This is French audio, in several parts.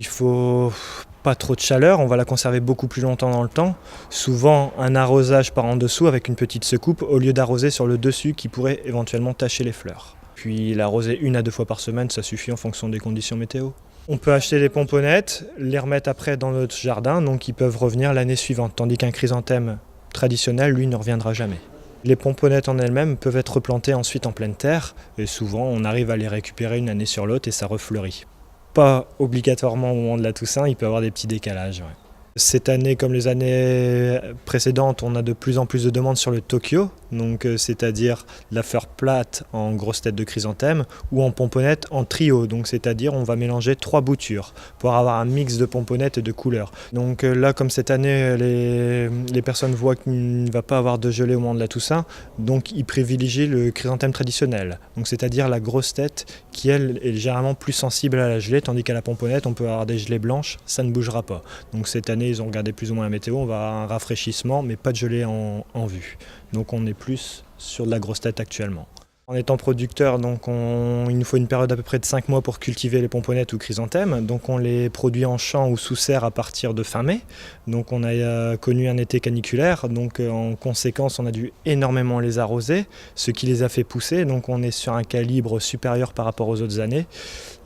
Il faut pas trop de chaleur, on va la conserver beaucoup plus longtemps dans le temps. Souvent un arrosage par en dessous avec une petite secoupe au lieu d'arroser sur le dessus qui pourrait éventuellement tacher les fleurs. Puis l'arroser 1 à 2 fois par semaine, ça suffit en fonction des conditions météo. On peut acheter des pomponnettes, les remettre après dans notre jardin, donc ils peuvent revenir l'année suivante, tandis qu'un chrysanthème traditionnel, lui, ne reviendra jamais. Les pomponnettes en elles-mêmes peuvent être replantées ensuite en pleine terre, et souvent on arrive à les récupérer une année sur l'autre et ça refleurit. Pas obligatoirement au moment de la Toussaint, il peut y avoir des petits décalages. Ouais. Cette année, comme les années précédentes, on a de plus en plus de demandes sur le Tokyo, donc c'est-à-dire la fleur plate en grosse tête de chrysanthème ou en pomponnette en trio, donc c'est-à-dire on va mélanger 3 boutures pour avoir un mix de pomponnettes et de couleurs. Donc là, comme cette année, les personnes voient qu'il ne va pas avoir de gelée au moment de la Toussaint, donc ils privilégient le chrysanthème traditionnel, donc c'est-à-dire la grosse tête qui, elle, est généralement plus sensible à la gelée, tandis qu'à la pomponnette, on peut avoir des gelées blanches, ça ne bougera pas. Donc cette année, ils ont regardé plus ou moins la météo, on va avoir un rafraîchissement, mais pas de gelée en vue. Donc on est plus sur de la grosse tête actuellement. En étant producteur, donc il nous faut une période à peu près de 5 mois pour cultiver les pomponnettes ou chrysanthèmes. Donc on les produit en champ ou sous serre à partir de fin mai. Donc on a connu un été caniculaire, donc en conséquence on a dû énormément les arroser, ce qui les a fait pousser. Donc on est sur un calibre supérieur par rapport aux autres années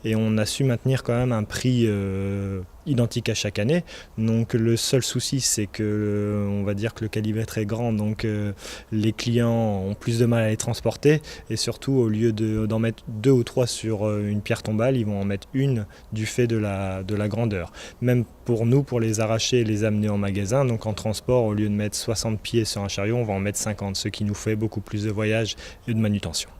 et on a su maintenir quand même un prix identique à chaque année. Donc le seul souci, c'est que on va dire que le calibre est très grand, donc les clients ont plus de mal à les transporter et surtout au lieu d'en mettre 2 ou 3 sur une pierre tombale, ils vont en mettre une du fait de la grandeur. Même pour nous, pour les arracher et les amener en magasin, donc en transport, au lieu de mettre 60 pieds sur un chariot, on va en mettre 50, ce qui nous fait beaucoup plus de voyages et de manutention.